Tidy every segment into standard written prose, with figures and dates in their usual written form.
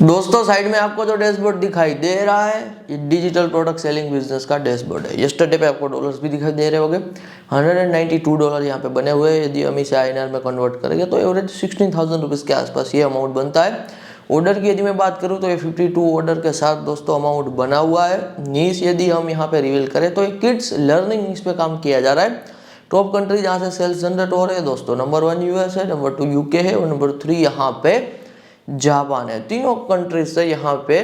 दोस्तों साइड में आपको जो डैशबोर्ड दिखाई दे रहा है ये डिजिटल प्रोडक्ट सेलिंग बिजनेस का डैशबोर्ड है। यस्टरडे पे आपको डॉलर्स भी दिखाई दे रहे होंगे। $192 यहाँ पे बने हुए हैं। यदि हम इसे INR में कन्वर्ट करेंगे तो एवरेज 16,000 रुपीज़ के आसपास ये अमाउंट बनता है। ऑर्डर की यदि मैं बात करूँ तो ये 52 ऑर्डर के साथ दोस्तों अमाउंट बना हुआ है। नीश यदि हम यहाँ पे रिवील करें तो ये किड्स लर्निंग नीश पे काम किया जा रहा है। टॉप कंट्री जहाँ से सेल्स जनरेट हो रहे हैं दोस्तों, नंबर 1 US है, नंबर 2 UK है और नंबर 3 यहाँ पे जापान है। तीनों कंट्रीज से यहाँ पे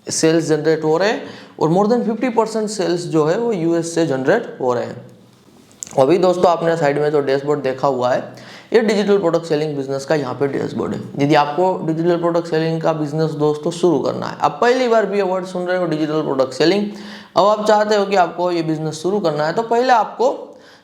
सेल्स जनरेट हो रहे हैं और मोर देन 50% सेल्स जो है वो US से जनरेट हो रहे हैं। अभी दोस्तों आपने साइड में जो डैशबोर्ड देखा हुआ है ये डिजिटल प्रोडक्ट सेलिंग बिजनेस का यहाँ पे डैशबोर्ड है। यदि आपको डिजिटल प्रोडक्ट सेलिंग का बिजनेस दोस्तों शुरू करना है, आप पहली बार भी ये वर्ड सुन रहे हो डिजिटल प्रोडक्ट सेलिंग, अब आप चाहते हो कि आपको ये बिजनेस शुरू करना है, तो पहले आपको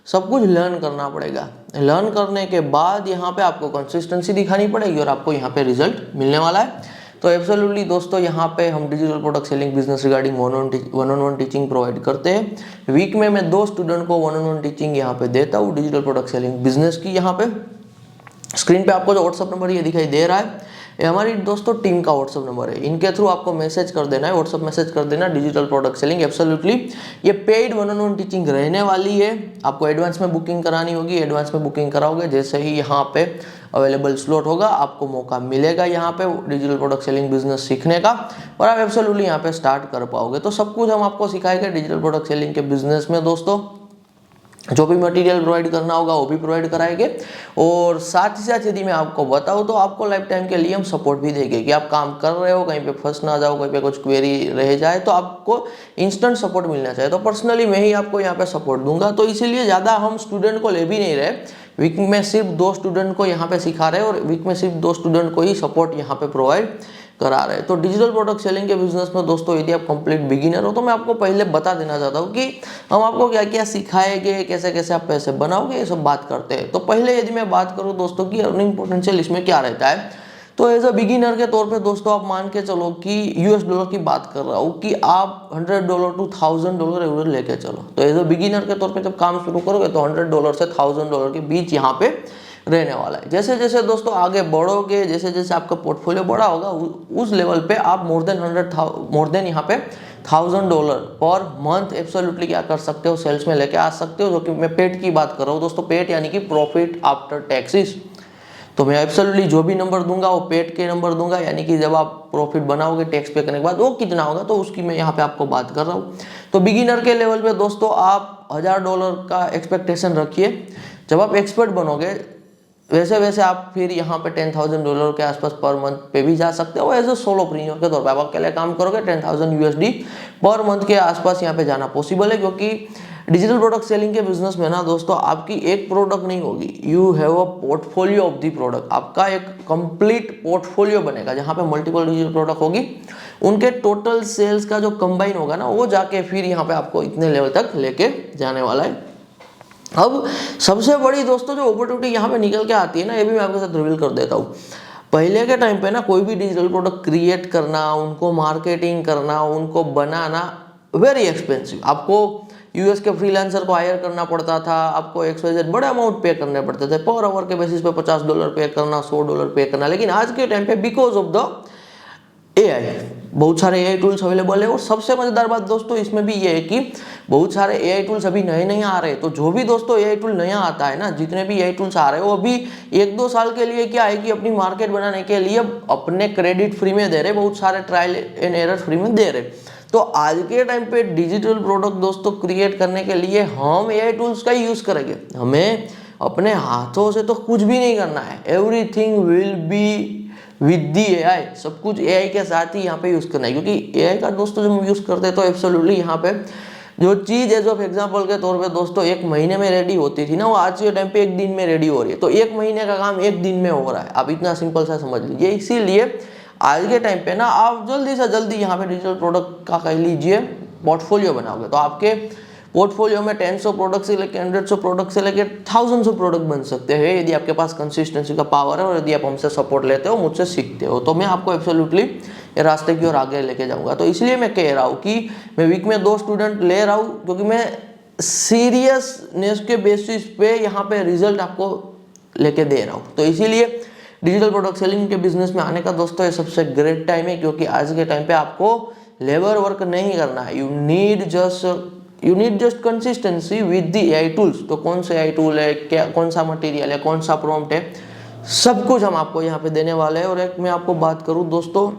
सब कुछ लर्न करना पड़ेगा। लर्न करने के बाद यहाँ पे आपको कंसिस्टेंसी दिखानी पड़ेगी और आपको यहाँ पे रिजल्ट मिलने वाला है। तो एब्सोल्युटली दोस्तों यहाँ पे हम digital product selling business regarding one on one teaching provide करते हैं। वीक में मैं 2 स्टूडेंट को वन ऑन वन टीचिंग यहाँ पे देता हूँ डिजिटल प्रोडक्ट सेलिंग बिजनेस की। यहाँ पे स्क्रीन पे आपको जो व्हाट्सअप नंबर ये दिखाई दे रहा है ये हमारी दोस्तों टीम का व्हाट्सअप नंबर है। इनके थ्रू आपको मैसेज कर देना है, व्हाट्सअप मैसेज कर देना डिजिटल प्रोडक्ट सेलिंग। एब्सोल्युटली ये paid one on one teaching रहने वाली है। आपको एडवांस में बुकिंग करानी होगी, एडवांस में बुकिंग कराओगे जैसे ही यहाँ पे अवेलेबल स्लॉट होगा आपको मौका मिलेगा यहाँ पे डिजिटल प्रोडक्ट सेलिंग बिजनेस सीखने का और आप एब्सोल्युटली यहाँ पे स्टार्ट कर पाओगे। तो सब कुछ हम आपको सिखाएंगे डिजिटल प्रोडक्ट सेलिंग के बिजनेस में दोस्तों। जो भी मटेरियल प्रोवाइड करना होगा वो भी प्रोवाइड कराएंगे और साथ ही साथ यदि मैं आपको बताऊं तो आपको लाइफ टाइम के लिए हम सपोर्ट भी देंगे कि आप काम कर रहे हो, कहीं पे फंस ना जाओ, कहीं पे कुछ क्वेरी रह जाए तो आपको इंस्टेंट सपोर्ट मिलना चाहिए। तो पर्सनली मैं ही आपको यहाँ पे सपोर्ट दूंगा। तो इसीलिए ज़्यादा हम स्टूडेंट को ले भी नहीं रहे, वीक में सिर्फ 2 स्टूडेंट को यहाँ पे सिखा रहे हैं और वीक में सिर्फ 2 स्टूडेंट को ही सपोर्ट यहाँ पे प्रोवाइड करा रहे हैं। तो डिजिटल प्रोडक्ट सेलिंग के बिजनेस में दोस्तों यदि आप कंप्लीट बिगिनर हो तो मैं आपको पहले बता देना चाहता हूँ कि हम आपको क्या क्या सिखाएंगे, कैसे कैसे आप पैसे बनाओगे, ये सब बात करते हैं। तो पहले यदि मैं बात करूँ दोस्तों की अर्निंग पोटेंशियल इसमें क्या रहता है, तो एज अ बिगिनर के तौर पे दोस्तों आप मान के चलो कि US$ की बात कर रहा हूँ कि आप $100 to $1000 एवरेज लेके चलो। तो एज अ बिगिनर के तौर पे जब काम शुरू करोगे तो $100 से $1000 के बीच यहाँ पे रहने वाला है। जैसे जैसे दोस्तों आगे बढ़ोगे, जैसे जैसे आपका पोर्टफोलियो बड़ा होगा उस लेवल पे आप मोर देन यहाँ पे $1000 पर मंथ एब्सोल्युटली क्या कर सकते हो, सेल्स में लेके आ सकते हो। जो कि मैं पेट की बात कर रहा हूँ दोस्तों, पेट यानी कि प्रॉफिट आफ्टर टैक्सेस। तो मैं एब्सोल्युटली जो भी नंबर दूंगा वो पेट के नंबर दूंगा, यानी कि जब आप प्रॉफिट बनाओगे टैक्स पे करने के बाद वो कितना होगा तो उसकी मैं यहाँ पे आपको बात कर रहा हूँ। तो बिगिनर के लेवल पे दोस्तों आप $1000 का एक्सपेक्टेशन रखिए। जब आप एक्सपर्ट बनोगे वैसे वैसे आप फिर यहाँ पे $10,000 के आसपास पर मंथ पे भी जा सकते हो। एज ए सोलोप्रेन्योर के तौर पे आप अकेले काम करोगे $10,000 पर मंथ के आसपास यहाँ पे जाना पॉसिबल है। क्योंकि डिजिटल प्रोडक्ट सेलिंग के बिजनेस में ना दोस्तों आपकी एक प्रोडक्ट नहीं होगी, you have a portfolio of the product. आपका एक कंप्लीट पोर्टफोलियो बनेगा जहाँ पे मल्टीपल डिजिटल प्रोडक्ट होगी, उनके टोटल सेल्स का जो कंबाइन होगा ना वो जाके फिर यहाँ पे आपको इतने लेवल तक लेके जाने वाला है। अब सबसे बड़ी दोस्तों जो अपॉर्चुनिटी यहाँ पे निकल के आती है ना, ये भी मैं आपके साथ रिवील कर देता हूँ। पहले के टाइम पे ना कोई भी डिजिटल प्रोडक्ट क्रिएट करना, उनको मार्केटिंग करना, उनको बनाना वेरी एक्सपेंसिव। आपको US के फ्रीलांसर को हायर करना पड़ता था, आपको XYZ बड़े अमाउंट पे करने पड़ते थे, पर आवर के बेसिस पे $50 पे करना, $100 पे करना। लेकिन आज के टाइम पे बिकॉज ऑफ द AI बहुत सारे AI टूल्स अवेलेबल है। और सबसे मजेदार बात दोस्तों इसमें भी ये है कि बहुत सारे AI टूल्स अभी नए नए आ रहे हैं। तो जो भी दोस्तों AI टूल नया आता है ना, जितने भी AI टूल्स आ रहे हैं वो अभी 1-2 साल के लिए क्या है कि अपनी मार्केट बनाने के लिए अपने क्रेडिट फ्री में दे रहे, बहुत सारे ट्रायल एंड एरर फ्री में दे रहे। तो आज के टाइम पे डिजिटल प्रोडक्ट दोस्तों क्रिएट करने के लिए हम AI टूल्स का ही यूज करेंगे। हमें अपने हाथों से तो कुछ भी नहीं करना है, everything will be with the AI। सब कुछ AI के साथ ही यहाँ पे यूज करना है। क्योंकि AI का दोस्तों जब हम यूज करते हैं तो एब्सोल्युटली यहाँ पे जो चीज एज ऑफ एग्जांपल के तौर पे दोस्तों 1 महीने में रेडी होती थी ना, वो आज के टाइम पे 1 दिन में रेडी हो रही है। तो 1 महीने का काम 1 दिन में हो रहा है। आप इतना सिंपल सा समझ लीजिए। इसीलिए आज के टाइम पे ना आप जल्दी से जल्दी यहाँ पे डिजिटल प्रोडक्ट का कह लीजिए पोर्टफोलियो बनाओगे तो आपके पोर्टफोलियो में 10 प्रोडक्ट से लेकर 100 प्रोडक्ट से लेकर थाउजेंड्स ऑफ प्रोडक्ट बन सकते हैं यदि आपके पास कंसिस्टेंसी का पावर है और यदि आप हमसे सपोर्ट लेते हो, मुझसे सीखते हो। तो मैं आपको एब्सोल्युटली ये रास्ते की ओर आगे लेके जाऊंगा। तो इसलिए मैं कह रहा हूँ कि मैं वीक में 2 स्टूडेंट ले रहा हूँ क्योंकि मैं सीरियसनेस के बेसिस पे यहाँ पे रिजल्ट आपको लेके दे रहा हूँ। तो इसीलिए डिजिटल प्रोडक्ट सेलिंग के बिजनेस में आने का दोस्तों ये सबसे ग्रेट टाइम है, क्योंकि आज के टाइम पे आपको लेबर वर्क नहीं करना है। You need just consistency with the AI tools. तो कौन से एआई टूल है, क्या कौन सा मटेरियल है, कौन सा प्रॉम्प्ट है, सब कुछ हम आपको यहाँ पे देने वाले हैं। और एक मैं आपको बात करूँ दोस्तों,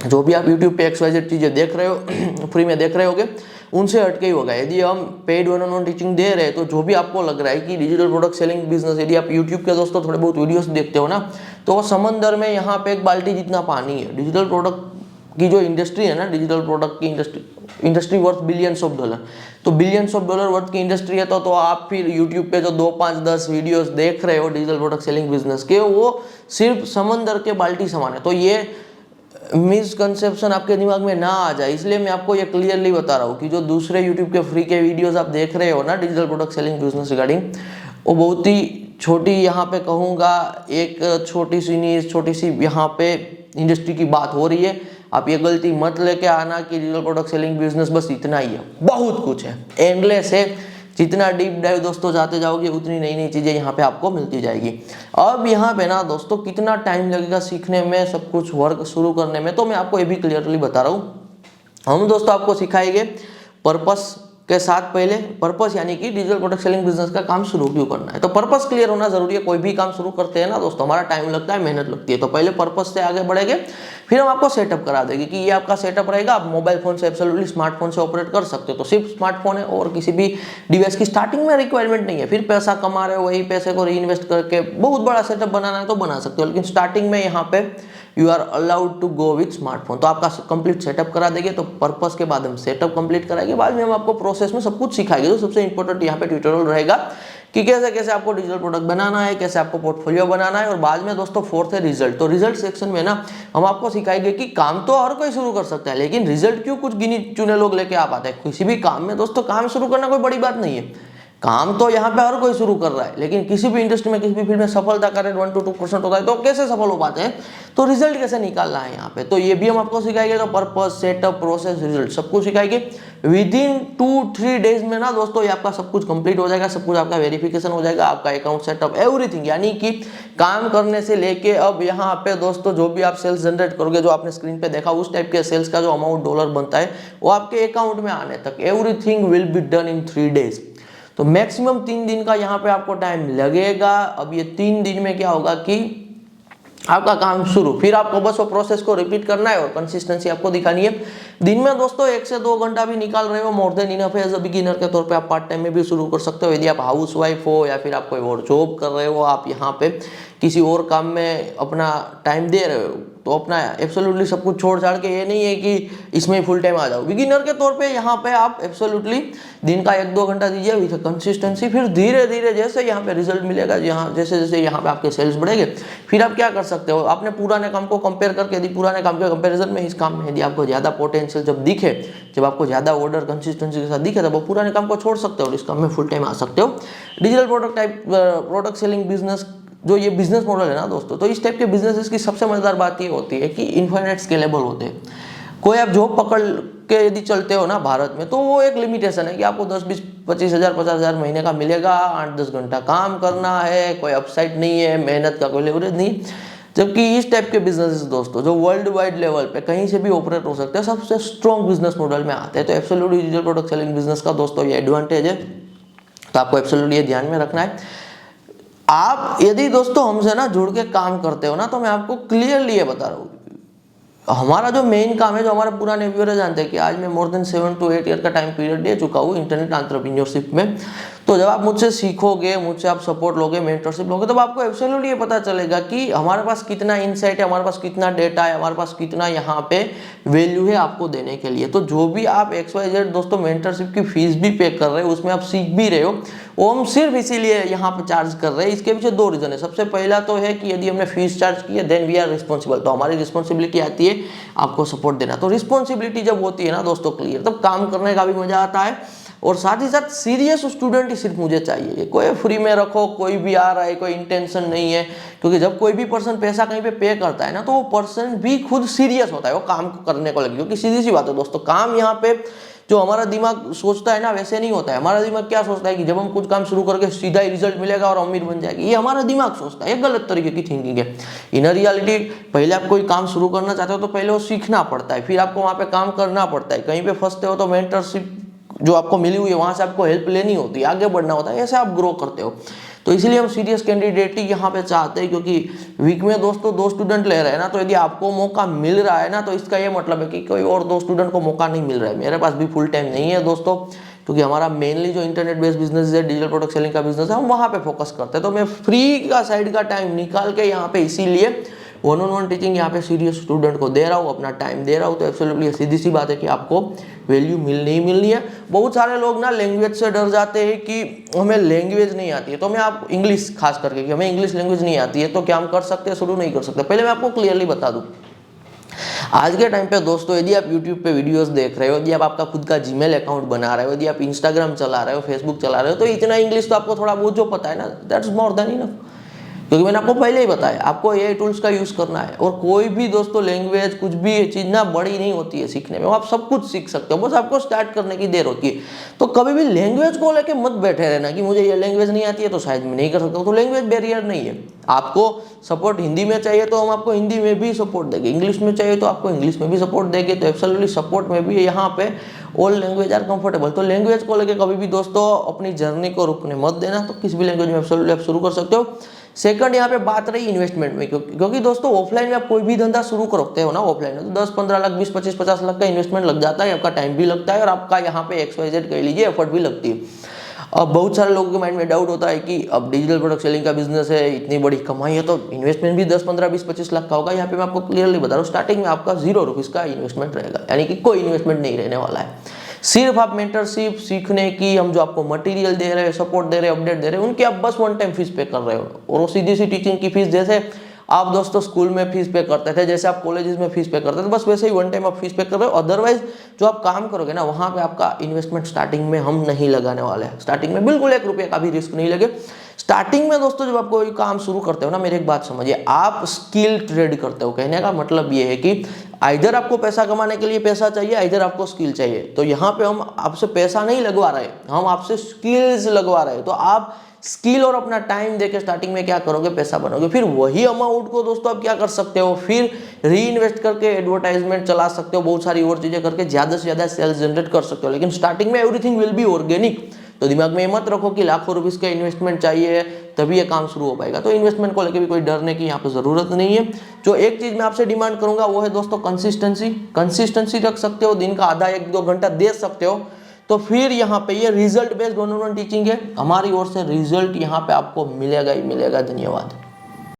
जो भी आप YouTube पे XYZ चीजें देख रहे हो फ्री में देख रहे होगे, उनसे हटके ही होगा। यदि हम पेड 1-on-1 टीचिंग दे रहे हैं तो जो भी आपको लग रहा है कि डिजिटल प्रोडक्ट सेलिंग बिजनेस, यदि आप YouTube के दोस्तों थोड़े बहुत वीडियोस देखते हो ना, तो वो समंदर में यहाँ पे एक बाल्टी जितना पानी है। डिजिटल प्रोडक्ट की जो इंडस्ट्री है ना, डिजिटल प्रोडक्ट की industry worth billions of dollar. तो बिलियंस ऑफ डॉलर वर्थ की इंडस्ट्री है तो आप फिर YouTube पे जो 2, 5, 10 वीडियोस देख रहे हो डिजिटल प्रोडक्ट सेलिंग बिजनेस के, वो सिर्फ समंदर के बाल्टी समान है। तो ये मिसकंसेप्शन आपके दिमाग में ना आ जाए, इसलिए मैं आपको ये क्लियरली बता रहा हूँ कि जो दूसरे YouTube के फ्री के वीडियोस आप देख रहे हो ना digital product selling business regarding, वो बहुत ही छोटी, यहाँ पे कहूँगा एक छोटी सी यहाँ पे इंडस्ट्री की बात हो रही है। आप ये गलती मत लेके आना कि डिजिटल प्रोडक्ट सेलिंग बिजनेस बस इतना ही है। बहुत कुछ है, एंडलेस है। जितना डीप डाइव दोस्तों जाते जाओगे उतनी नई नई चीजें यहाँ पे आपको मिलती जाएगी। अब यहाँ पे ना दोस्तों कितना टाइम लगेगा सीखने में, सब कुछ वर्क शुरू करने में, तो मैं आपको ये भी क्लियरली बता रहा हूँ। हम दोस्तों आपको सिखाएंगे पर्पस के साथ। पहले पर्पस यानी कि डिजिटल प्रोडक्ट सेलिंग बिजनेस का काम शुरू क्यों करना है, तो पर्पस क्लियर होना जरूरी है। कोई भी काम शुरू करते हैं ना दोस्तों, हमारा टाइम लगता है, मेहनत लगती है। तो पहले पर्पस से आगे बढ़ेंगे, फिर हम आपको सेटअप करा देंगे कि ये आपका सेटअप रहेगा। आप मोबाइल फोन से एब्सोल्युटली स्मार्टफोन से ऑपरेट कर सकते हो, तो सिर्फ स्मार्टफोन है और किसी भी डिवाइस की स्टार्टिंग में रिक्वायरमेंट नहीं है। फिर पैसा कमा रहे हो, वही पैसे को री इन्वेस्ट करके बहुत बड़ा सेटअप बनाना है तो बना सकते हो, लेकिन स्टार्टिंग में यहाँ पे you are allowed to go with smartphone. तो आपका कंप्लीट सेटअप करा देंगे। तो पर्पस के बाद हम सेटअप कंप्लीट कराएंगे, बाद में हम आपको प्रोसेस में सब कुछ सिखाएंगे। तो सबसे इंपॉर्टेंट यहाँ पे ट्यूटोरियल रहेगा कि कैसे कैसे आपको डिजिटल प्रोडक्ट बनाना है, कैसे आपको पोर्टफोलियो बनाना है। और बाद में दोस्तों फोर्थ है रिजल्ट। तो रिजल्ट सेक्शन में ना हम आपको सिखाएंगे कि काम तो हर कोई शुरू कर सकता है, लेकिन रिजल्ट क्यों कुछ गिने चुने लोग लेके आ पाते हैं। किसी भी काम में दोस्तों काम शुरू करना कोई बड़ी बात नहीं है, काम तो यहाँ पे हर कोई शुरू कर रहा है, लेकिन किसी भी इंडस्ट्री में, किसी भी फील्ड में सफलता का रेट 1 to 2% होता है। तो कैसे सफल हो पाते हैं, तो रिजल्ट कैसे निकालना है यहाँ पे, तो ये भी हम आपको सिखाएंगे। तो पर्पस, सेटअप, प्रोसेस, रिजल्ट सब कुछ सिखाएंगे। विदिन 2-3 डेज में ना दोस्तों ये आपका सब कुछ कंप्लीट हो जाएगा, सब कुछ आपका वेरिफिकेशन हो जाएगा, आपका अकाउंट सेटअप, एवरीथिंग। यानी कि काम करने से लेके अब यहाँ पे दोस्तों जो भी आप सेल्स जनरेट करोगे, जो आपने स्क्रीन पे देखा उस टाइप के सेल्स का जो अमाउंट डॉलर बनता है वो आपके अकाउंट में आने तक, everything will be done in 3 days. तो मैक्सिमम 3 दिन का यहाँ पे आपको टाइम लगेगा। अब ये 3 दिन में क्या होगा कि आपका काम शुरू, फिर आपको बस वो प्रोसेस को रिपीट करना है और कंसिस्टेंसी आपको दिखानी है। दिन में दोस्तों 1 से 2 घंटा भी निकाल रहे हो, मोर देन इनफ है। एज अ बिगिनर के तौर पे आप पार्ट टाइम में भी शुरू कर सकते हो। यदि आप हाउस वाइफ हो या फिर आप कोई और जॉब कर रहे हो, आप यहाँ पे किसी और काम में अपना टाइम दे रहे हो, तो अपना एब्सोल्युटली सब कुछ छोड़ छाड़ के, ये नहीं है कि इसमें फुल टाइम आ जाओ। बिगिनर के तौर पे यहाँ पे आप एब्सोल्युटली दिन का 1-2 घंटा दीजिए विथ कंसिस्टेंसी। फिर धीरे धीरे जैसे यहाँ पे रिजल्ट मिलेगा, यहाँ जैसे जैसे यहाँ पे आपके सेल्स बढ़ेंगे, फिर आप क्या कर सकते हो, आपने पुराने काम को कंपेयर करके, यदि पुराने काम के कंपेरिजन में इस काम में यदि आपको ज़्यादा पोटेंशियल जब दिखे, जब आपको ज़्यादा ऑर्डर कंसिस्टेंसी के साथ दिखे, तब वो पुराने काम को छोड़ सकते हो और इस काम में फुल टाइम आ सकते हो। डिजिटल प्रोडक्ट सेलिंग बिजनेस जो ये बिजनेस मॉडल है ना दोस्तों, तो इस टाइप के बिजनेसेस की सबसे मजेदार बात ये होती है कि इनफाइनाइट स्केलेबल होते हैं। कोई आप जॉब पकड़ के यदि चलते हो ना भारत में, तो वो एक लिमिटेशन है कि आपको 10, 20, 25 हज़ार 50 हज़ार महीने का मिलेगा, 8-10 घंटा काम करना है, कोई अपसाइड नहीं है, मेहनत का कोई लेवरेज नहीं। जबकि इस टाइप के बिजनेसेस दोस्तों जो वर्ल्ड वाइड लेवल पे कहीं से भी ऑपरेट हो सकते हैं, सबसे स्ट्रॉन्ग बिजनेस मॉडल में आते हैं। तो absolutely digital product selling business का दोस्तों ये एडवांटेज है, तो आपको एब्सोल्युटली ये ध्यान में रखना है। आप यदि दोस्तों हमसे ना जुड़ के काम करते हो ना, तो मैं आपको क्लियरली ये बता रहा हूँ, हमारा जो मेन काम है, जो हमारे पुराने व्यूअर जानते हैं कि आज मैं मोर देन 7 to 8 ईयर का टाइम पीरियड दे चुका हूँ इंटरनेट एंटरप्रेन्योरशिप में। तो जब आप मुझसे सीखोगे, मुझसे आप सपोर्ट लोगे, मेंटरशिप लोगे, तब आपको एब्सोल्युटली ये पता चलेगा कि हमारे पास कितना इनसाइट है, हमारे पास कितना डेटा है, हमारे पास कितना यहाँ पे वैल्यू है आपको देने के लिए। तो जो भी आप XYZ दोस्तों मेंटरशिप की फीस भी पे कर रहे हो, उसमें आप सीख भी रहे हो, वो हम सिर्फ इसीलिए यहाँ पे चार्ज कर रहे हैं। इसके पीछे 2 रीजन है। सबसे पहला तो है कि यदि हमने फीस चार्ज की है, देन वी आर रिस्पॉन्सिबल, तो हमारी रिस्पॉन्सिबिलिटी आती है आपको सपोर्ट देना। तो रिस्पॉन्सिबिलिटी जब होती है ना दोस्तों क्लियर, तब काम करने का भी मजा आता है। और साथ ही साथ सीरियस स्टूडेंट ही सिर्फ मुझे चाहिए, कोई फ्री में रखो, कोई भी आ रहा है, कोई इंटेंशन नहीं है। क्योंकि जब कोई भी पर्सन पैसा कहीं पे करता है ना, तो वो पर्सन भी खुद सीरियस होता है वो काम करने को लगे। क्योंकि सीधी सी बात है दोस्तों, काम यहाँ पे जो हमारा दिमाग सोचता है ना वैसे नहीं होता है। हमारा दिमाग क्या सोचता है कि जब हम कुछ काम शुरू करके सीधा ही रिजल्ट मिलेगा और अमीर बन जाएगी, ये हमारा दिमाग सोचता है, ये गलत तरीके की थिंकिंग है। इन रियलिटी पहले आप कोई काम शुरू करना चाहते हो तो पहले वो सीखना पड़ता है, फिर आपको वहाँ पे काम करना पड़ता है। कहीं पे फंसते हो तो मेंटरशिप जो आपको मिली हुई है वहाँ से आपको हेल्प लेनी होती है, आगे बढ़ना होता है, ऐसे आप ग्रो करते हो। तो इसलिए हम सीरियस कैंडिडेट ही यहाँ पे चाहते हैं, क्योंकि वीक में दोस्तों 2 स्टूडेंट ले रहे हैं ना, तो यदि आपको मौका मिल रहा है ना तो इसका ये मतलब है कि कोई और 2 स्टूडेंट को मौका नहीं मिल रहा है। मेरे पास भी फुल टाइम नहीं है दोस्तों, क्योंकि हमारा मेनली जो इंटरनेट बेस्ड बिजनेस है, डिजिटल प्रोडक्ट सेलिंग का बिजनेस है, हम वहाँ पे फोकस करते हैं। तो मैं फ्री का साइड का टाइम निकाल के यहाँ पे इसीलिए 1-on-1 टीचिंग यहाँ पे सीरियस स्टूडेंट को दे रहा हूँ, अपना टाइम दे रहा हूँ। तो एब्सोल्युटली सीधी सी बात है कि आपको वैल्यू मिलनी ही मिलनी है। बहुत सारे लोग ना लैंग्वेज से डर जाते हैं कि हमें लैंग्वेज नहीं आती है, तो मैं आप इंग्लिश खास करके कि हमें इंग्लिश लैंग्वेज नहीं आती है तो क्या हम कर सकते हैं, शुरू नहीं कर सकते। पहले मैं आपको क्लियरली बता दूँ, आज के टाइम पे दोस्तों यदि आप YouTube पे वीडियोस देख रहे हो, यदि आप आपका खुद का जीमेल अकाउंट बना रहे हो, यदि आप इंस्टाग्राम चला रहे हो, फेसबुक चला रहे हो, तो इतना इंग्लिश तो आपको थोड़ा बहुत जो पता है ना, दैट्स मोर देन इनफ। क्योंकि मैंने आपको पहले ही बताया, आपको AI टूल्स का यूज करना है। और कोई भी दोस्तों लैंग्वेज कुछ भी चीज ना बड़ी नहीं होती है सीखने में, आप सब कुछ सीख सकते हो, बस आपको स्टार्ट करने की देर होती है। तो कभी भी लैंग्वेज को लेके मत बैठे रहना कि मुझे ये लैंग्वेज नहीं आती है तो शायद मैं नहीं कर सकता हूँ। तो लैंग्वेज बैरियर नहीं है। आपको सपोर्ट हिंदी में चाहिए तो हम आपको हिंदी में भी सपोर्ट देंगे, इंग्लिश में चाहिए तो आपको इंग्लिश में भी सपोर्ट देंगे। तो एब्सोल्युटली सपोर्ट में भी यहाँ पे ऑल लैंग्वेज आर कंफर्टेबल। तो लैंग्वेज को लेके कभी भी दोस्तों अपनी जर्नी को रुकने मत देना। तो किसी भी लैंग्वेज में एब्सोल्युटली आप शुरू कर सकते हो। सेकंड यहाँ पे बात रही इन्वेस्टमेंट में, क्योंकि दोस्तों ऑफलाइन में आप कोई भी धंधा शुरू करते हो ना, ऑफलाइन में तो 10-15 लाख 20-25-50 लाख का इन्वेस्टमेंट लग जाता है, आपका टाइम भी लगता है और आपका यहाँ पे XYZ कह लीजिए एफर्ट भी लगती है। अब बहुत सारे लोगों के माइंड में डाउट होता है कि अब डिजिटल प्रोडक्ट सेलिंग का बिजनेस है, इतनी बड़ी कमाई है, तो इन्वेस्टमेंट भी 10-15-20-25 लाख का होगा। यहाँ पे मैं आपको क्लियरली बता रहा हूँ, स्टार्टिंग में आपका 0 रुपीज़ का इन्वेस्टमेंट रहेगा, यानी कि कोई इन्वेस्टमेंट नहीं रहने वाला है। सिर्फ आप मेंटरशिप सीखने की, हम जो आपको मटेरियल दे रहे हैं, सपोर्ट दे रहे हैं, अपडेट दे रहे हैं, उनकी आप बस 1 टाइम फीस पे कर रहे हो। और वो सीधी सी टीचिंग की फीस, जैसे आप दोस्तों स्कूल में फीस पे करते थे, जैसे आप कॉलेजेस में फीस पे करते थे, बस वैसे ही 1 टाइम आप फीस पे कर रहे हो। अदरवाइज जो आप काम करोगे ना, वहाँ पे आपका इन्वेस्टमेंट स्टार्टिंग में हम नहीं लगाने वाले हैं। स्टार्टिंग में बिल्कुल 1 रुपये का भी रिस्क नहीं लगे। स्टार्टिंग में दोस्तों जब आप कोई काम शुरू करते हो ना, मेरी एक बात समझिए, आप स्किल ट्रेड करते हो। कहने का मतलब ये है कि आइदर आपको पैसा कमाने के लिए पैसा चाहिए, आइदर आपको स्किल चाहिए। तो यहाँ पे हम आपसे पैसा नहीं लगवा रहे, हम आपसे स्किल्स लगवा रहे हैं। तो आप स्किल और अपना टाइम देके स्टार्टिंग में क्या करोगे, पैसा बनोगे। फिर वही अमाउंट को दोस्तों आप क्या कर सकते हो, फिर री इन्वेस्ट करके एडवर्टाइजमेंट चला सकते हो, बहुत सारी और चीजें करके ज्यादा से ज्यादा सेल्स जनरेट कर सकते हो। लेकिन स्टार्टिंग में एवरीथिंग विल बी ऑर्गेनिक। तो दिमाग में मत रखो कि लाखों रुपीस का इन्वेस्टमेंट चाहिए तभी ये काम शुरू हो पाएगा। तो इन्वेस्टमेंट को लेकर भी कोई डरने की यहाँ पे जरूरत नहीं है। जो एक चीज मैं आपसे डिमांड करूंगा वो है दोस्तों कंसिस्टेंसी रख सकते हो, दिन का आधा 1-2 घंटा दे सकते हो। तो फिर यहाँ पे ये रिजल्ट बेस्ड 1-on-1 टीचिंग है, हमारी ओर से रिजल्ट यहाँ पे आपको मिलेगा ही मिलेगा। धन्यवाद।